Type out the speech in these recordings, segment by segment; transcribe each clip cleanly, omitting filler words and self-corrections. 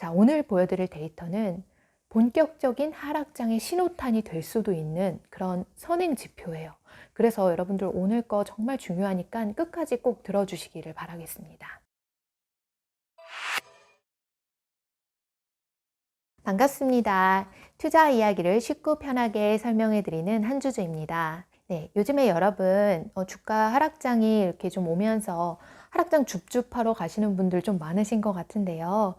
자, 오늘 보여드릴 데이터는 본격적인 하락장의 신호탄이 될 수도 있는 그런 선행 지표예요. 그래서 여러분들 오늘 거 정말 중요하니까 끝까지 꼭 들어주시기를 바라겠습니다. 반갑습니다. 투자 이야기를 쉽고 편하게 설명해드리는 한주주입니다. 네, 요즘에 여러분 주가 하락장이 이렇게 좀 오면서 하락장 줍줍하러 가시는 분들 좀 많으신 것 같은데요.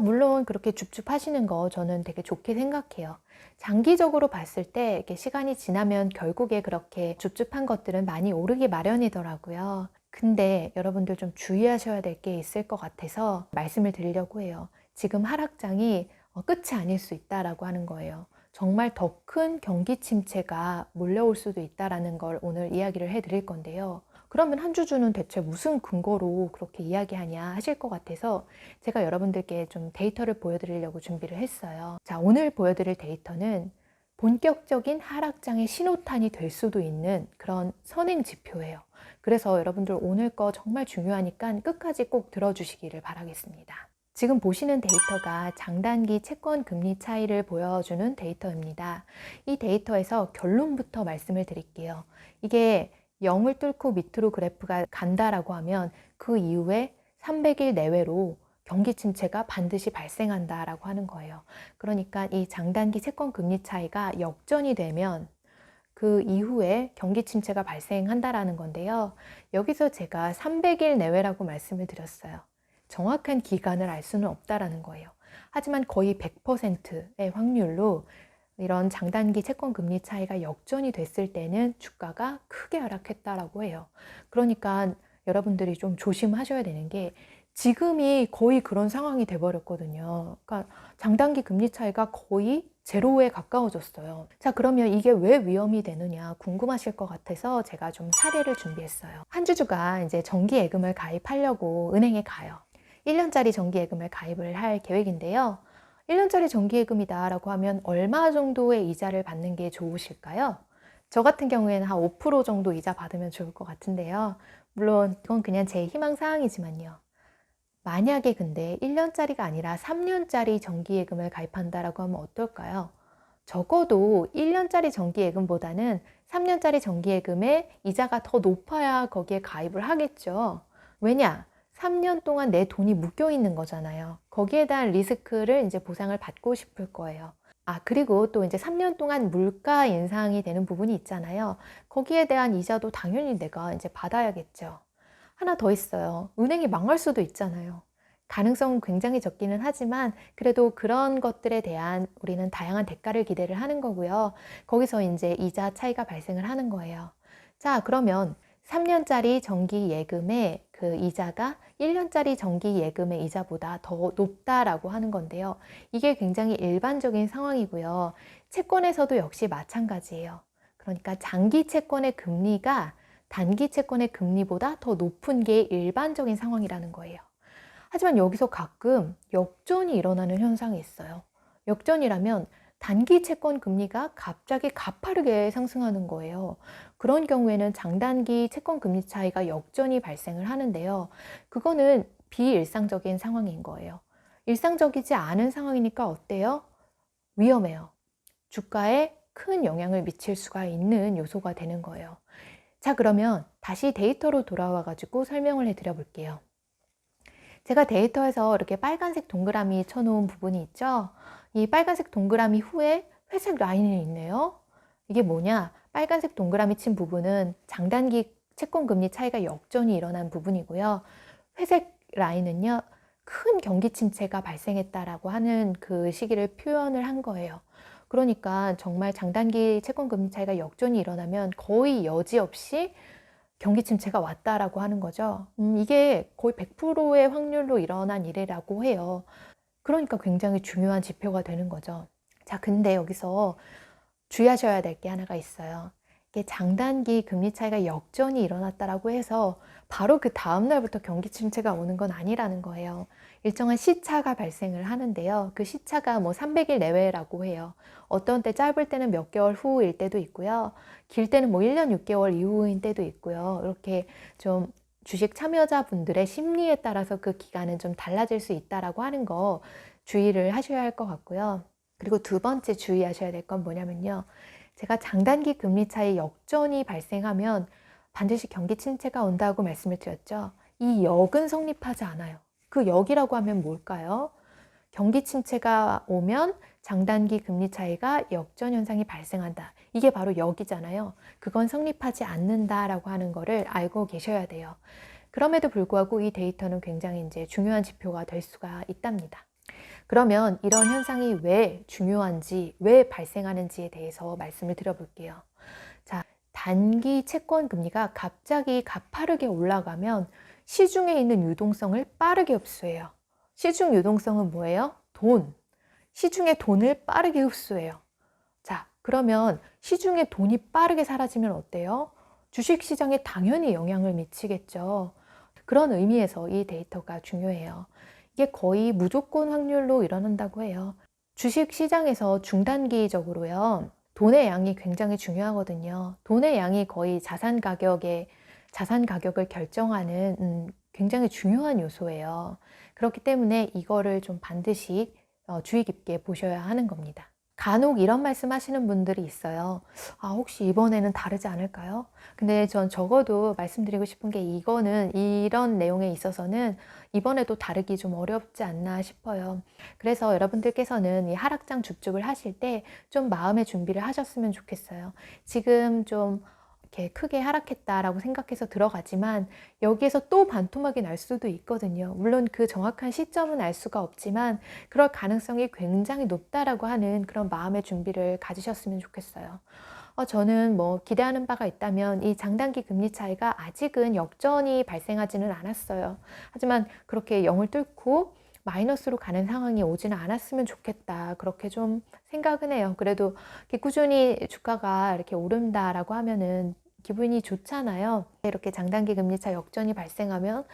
물론 그렇게 줍줍하시는 거 저는 되게 좋게 생각해요. 장기적으로 봤을 때 이렇게 시간이 지나면 결국에 그렇게 줍줍한 것들은 많이 오르기 마련이더라고요. 근데 여러분들 좀 주의하셔야 될 게 있을 것 같아서 말씀을 드리려고 해요. 지금 하락장이 끝이 아닐 수 있다라고 하는 거예요. 정말 더 큰 경기 침체가 몰려올 수도 있다라는 걸 오늘 이야기를 해드릴 건데요. 그러면 한주주는 대체 무슨 근거로 그렇게 이야기하냐 하실 것 같아서 제가 여러분들께 좀 데이터를 보여드리려고 준비를 했어요. 자, 오늘 보여드릴 데이터는 본격적인 하락장의 신호탄이 될 수도 있는 그런 선행 지표예요. 그래서 여러분들 오늘 거 정말 중요하니까 끝까지 꼭 들어주시기를 바라겠습니다. 지금 보시는 데이터가 장단기 채권 금리 차이를 보여주는 데이터입니다. 이 데이터에서 결론부터 말씀을 드릴게요. 이게 0을 뚫고 밑으로 그래프가 간다라고 하면 그 이후에 300일 내외로 경기 침체가 반드시 발생한다라고 하는 거예요. 그러니까 이 장단기 채권 금리 차이가 역전이 되면 그 이후에 경기 침체가 발생한다라는 건데요. 여기서 제가 300일 내외라고 말씀을 드렸어요. 정확한 기간을 알 수는 없다라는 거예요. 하지만 거의 100%의 확률로 이런 장단기 채권 금리 차이가 역전이 됐을 때는 주가가 크게 하락했다라고 해요. 그러니까 여러분들이 좀 조심하셔야 되는 게 지금이 거의 그런 상황이 돼버렸거든요. 그러니까 장단기 금리 차이가 거의 제로에 가까워졌어요. 자, 그러면 이게 왜 위험이 되느냐 궁금하실 것 같아서 제가 좀 사례를 준비했어요. 한주주가 이제 정기예금을 가입하려고 은행에 가요. 1년짜리 정기예금을 가입을 할 계획인데요. 1년짜리 정기예금이다 라고 하면 얼마 정도의 이자를 받는 게 좋으실까요? 저 같은 경우에는 한 5% 정도 이자 받으면 좋을 것 같은데요. 물론 이건 그냥 제 희망사항이지만요. 만약에 근데 1년짜리가 아니라 3년짜리 정기예금을 가입한다라고 하면 어떨까요? 적어도 1년짜리 정기예금보다는 3년짜리 정기예금의 이자가 더 높아야 거기에 가입을 하겠죠. 왜냐? 3년 동안 내 돈이 묶여 있는 거잖아요. 거기에 대한 리스크를 이제 보상을 받고 싶을 거예요. 그리고 또 이제 3년 동안 물가 인상이 되는 부분이 있잖아요. 거기에 대한 이자도 당연히 내가 이제 받아야겠죠. 하나 더 있어요. 은행이 망할 수도 있잖아요. 가능성은 굉장히 적기는 하지만 그래도 그런 것들에 대한 우리는 다양한 대가를 기대를 하는 거고요. 거기서 이제 이자 차이가 발생을 하는 거예요. 자, 그러면 3년짜리 정기 예금의 그 이자가 1년짜리 정기 예금의 이자보다 더 높다라고 하는 건데요. 이게 굉장히 일반적인 상황이고요. 채권에서도 역시 마찬가지예요. 그러니까 장기 채권의 금리가 단기 채권의 금리보다 더 높은 게 일반적인 상황이라는 거예요. 하지만 여기서 가끔 역전이 일어나는 현상이 있어요. 역전이라면 단기 채권 금리가 갑자기 가파르게 상승하는 거예요. 그런 경우에는 장단기 채권 금리 차이가 역전이 발생을 하는데요. 그거는 비일상적인 상황인 거예요. 일상적이지 않은 상황이니까 어때요? 위험해요. 주가에 큰 영향을 미칠 수가 있는 요소가 되는 거예요. 자, 그러면 다시 데이터로 돌아와 가지고 설명을 해드려 볼게요. 제가 데이터에서 이렇게 빨간색 동그라미 쳐놓은 부분이 있죠. 이 빨간색 동그라미 후에 회색 라인이 있네요. 이게 뭐냐? 빨간색 동그라미 친 부분은 장단기 채권 금리 차이가 역전이 일어난 부분이고요. 회색 라인은요, 큰 경기 침체가 발생했다라고 하는 그 시기를 표현을 한 거예요. 그러니까 정말 장단기 채권 금리 차이가 역전이 일어나면 거의 여지없이 경기 침체가 왔다라고 하는 거죠. 이게 거의 100%의 확률로 일어난 일이라고 해요. 그러니까 굉장히 중요한 지표가 되는 거죠. 자, 근데 여기서 주의하셔야 될 게 하나가 있어요. 이게 장단기 금리 차이가 역전이 일어났다라고 해서 바로 그 다음 날부터 경기 침체가 오는 건 아니라는 거예요. 일정한 시차가 발생을 하는데요. 그 시차가 뭐 300일 내외라고 해요. 어떤 때 짧을 때는 몇 개월 후일 때도 있고요. 길 때는 뭐 1년 6개월 이후인 때도 있고요. 이렇게 좀 주식 참여자분들의 심리에 따라서 그 기간은 좀 달라질 수 있다라고 하는 거 주의를 하셔야 할 것 같고요. 그리고 두 번째 주의하셔야 될 건 뭐냐면요. 제가 장단기 금리 차이 역전이 발생하면 반드시 경기 침체가 온다고 말씀을 드렸죠. 이 역은 성립하지 않아요. 그 역이라고 하면 뭘까요? 경기 침체가 오면 장단기 금리 차이가 역전 현상이 발생한다. 이게 바로 역이잖아요. 그건 성립하지 않는다라고 하는 거를 알고 계셔야 돼요. 그럼에도 불구하고 이 데이터는 굉장히 이제 중요한 지표가 될 수가 있답니다. 그러면 이런 현상이 왜 중요한지, 왜 발생하는지에 대해서 말씀을 드려볼게요. 자, 단기 채권 금리가 갑자기 가파르게 올라가면 시중에 있는 유동성을 빠르게 흡수해요. 시중 유동성은 뭐예요? 돈. 시중의 돈을 빠르게 흡수해요. 자, 그러면 시중의 돈이 빠르게 사라지면 어때요? 주식시장에 당연히 영향을 미치겠죠. 그런 의미에서 이 데이터가 중요해요. 이게 거의 무조건 확률로 일어난다고 해요. 주식시장에서 중단기적으로요. 돈의 양이 굉장히 중요하거든요. 돈의 양이 거의 자산 가격을 결정하는 굉장히 중요한 요소예요. 그렇기 때문에 이거를 좀 반드시 주의 깊게 보셔야 하는 겁니다. 간혹 이런 말씀 하시는 분들이 있어요. 아, 혹시 이번에는 다르지 않을까요? 근데 전 적어도 말씀드리고 싶은 게 이거는 이런 내용에 있어서는 이번에도 다르기 좀 어렵지 않나 싶어요. 그래서 여러분들께서는 이 하락장 줍줍을 하실 때 좀 마음의 준비를 하셨으면 좋겠어요. 지금 좀 이렇게 크게 하락했다라고 생각해서 들어가지만 여기에서 또 반토막이 날 수도 있거든요. 물론 그 정확한 시점은 알 수가 없지만 그럴 가능성이 굉장히 높다라고 하는 그런 마음의 준비를 가지셨으면 좋겠어요. 저는 뭐 기대하는 바가 있다면 이 장단기 금리 차이가 아직은 역전이 발생하지는 않았어요. 하지만 그렇게 0을 뚫고 마이너스로 가는 상황이 오지는 않았으면 좋겠다. 그렇게 좀 생각은 해요. 그래도 이렇게 꾸준히 주가가 이렇게 오른다라고 하면은 기분이 좋잖아요. 이렇게 장단기 금리차 역전이 발생하면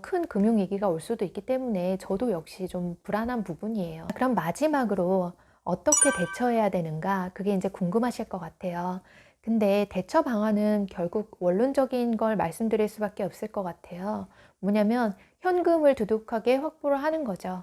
큰 금융위기가 올 수도 있기 때문에 저도 역시 좀 불안한 부분이에요. 그럼 마지막으로 어떻게 대처해야 되는가? 그게 이제 궁금하실 것 같아요. 근데 대처 방안은 결국 원론적인 걸 말씀드릴 수밖에 없을 것 같아요. 뭐냐면 현금을 두둑하게 확보를 하는 거죠.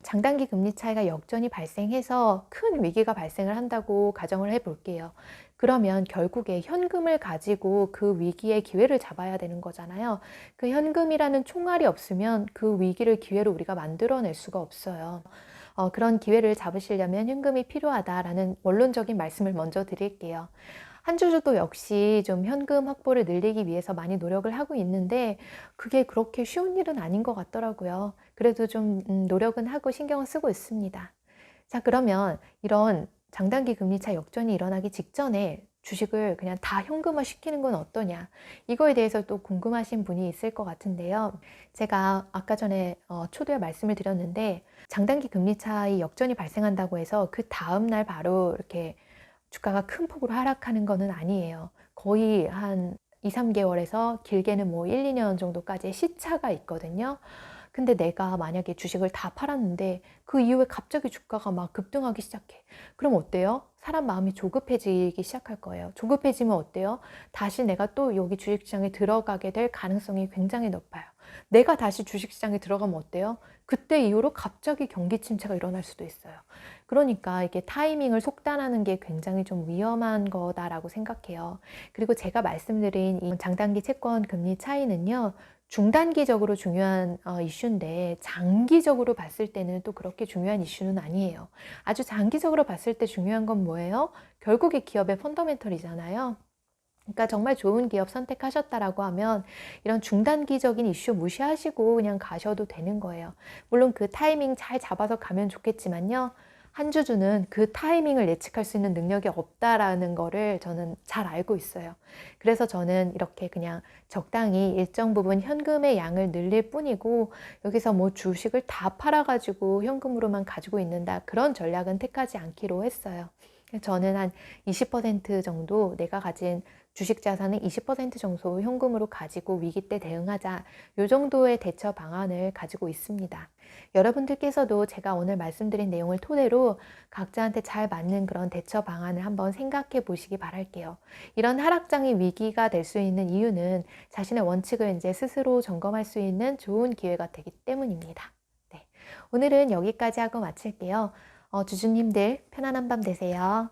장단기 금리 차이가 역전이 발생해서 큰 위기가 발생을 한다고 가정을 해볼게요. 그러면 결국에 현금을 가지고 그 위기의 기회를 잡아야 되는 거잖아요. 그 현금이라는 총알이 없으면 그 위기를 기회로 우리가 만들어낼 수가 없어요. 그런 기회를 잡으시려면 현금이 필요하다라는 원론적인 말씀을 먼저 드릴게요. 한 주도 역시 좀 현금 확보를 늘리기 위해서 많이 노력을 하고 있는데 그게 그렇게 쉬운 일은 아닌 것 같더라고요. 그래도 좀 노력은 하고 신경을 쓰고 있습니다. 자, 그러면 이런 장단기 금리차 역전이 일어나기 직전에 주식을 그냥 다 현금화 시키는 건 어떠냐? 이거에 대해서 또 궁금하신 분이 있을 것 같은데요. 제가 아까 전에 초두에 말씀을 드렸는데 장단기 금리 차이 역전이 발생한다고 해서 그 다음 날 바로 이렇게 주가가 큰 폭으로 하락하는 거는 아니에요. 거의 한 2, 3개월에서 길게는 뭐 1, 2년 정도까지의 시차가 있거든요. 근데 내가 만약에 주식을 다 팔았는데 그 이후에 갑자기 주가가 막 급등하기 시작해. 그럼 어때요? 사람 마음이 조급해지기 시작할 거예요. 조급해지면 어때요? 다시 내가 또 여기 주식시장에 들어가게 될 가능성이 굉장히 높아요. 내가 다시 주식시장에 들어가면 어때요? 그때 이후로 갑자기 경기 침체가 일어날 수도 있어요. 그러니까 이게 타이밍을 속단하는 게 굉장히 좀 위험한 거다라고 생각해요. 그리고 제가 말씀드린 이 장단기 채권 금리 차이는요. 중단기적으로 중요한 이슈인데 장기적으로 봤을 때는 또 그렇게 중요한 이슈는 아니에요. 아주 장기적으로 봤을 때 중요한 건 뭐예요? 결국에 기업의 펀더멘털이잖아요. 그러니까 정말 좋은 기업 선택하셨다라고 하면 이런 중단기적인 이슈 무시하시고 그냥 가셔도 되는 거예요. 물론 그 타이밍 잘 잡아서 가면 좋겠지만요. 한 주주는 그 타이밍을 예측할 수 있는 능력이 없다라는 거를 저는 잘 알고 있어요. 그래서 저는 이렇게 그냥 적당히 일정 부분 현금의 양을 늘릴 뿐이고 여기서 뭐 주식을 다 팔아가지고 현금으로만 가지고 있는다 그런 전략은 택하지 않기로 했어요. 저는 한 20% 정도 내가 가진 주식 자산의 20% 정도 현금으로 가지고 위기 때 대응하자 이 정도의 대처 방안을 가지고 있습니다. 여러분들께서도 제가 오늘 말씀드린 내용을 토대로 각자한테 잘 맞는 그런 대처 방안을 한번 생각해 보시기 바랄게요. 이런 하락장의 위기가 될 수 있는 이유는 자신의 원칙을 이제 스스로 점검할 수 있는 좋은 기회가 되기 때문입니다. 네. 오늘은 여기까지 하고 마칠게요. 주주님들 편안한 밤 되세요.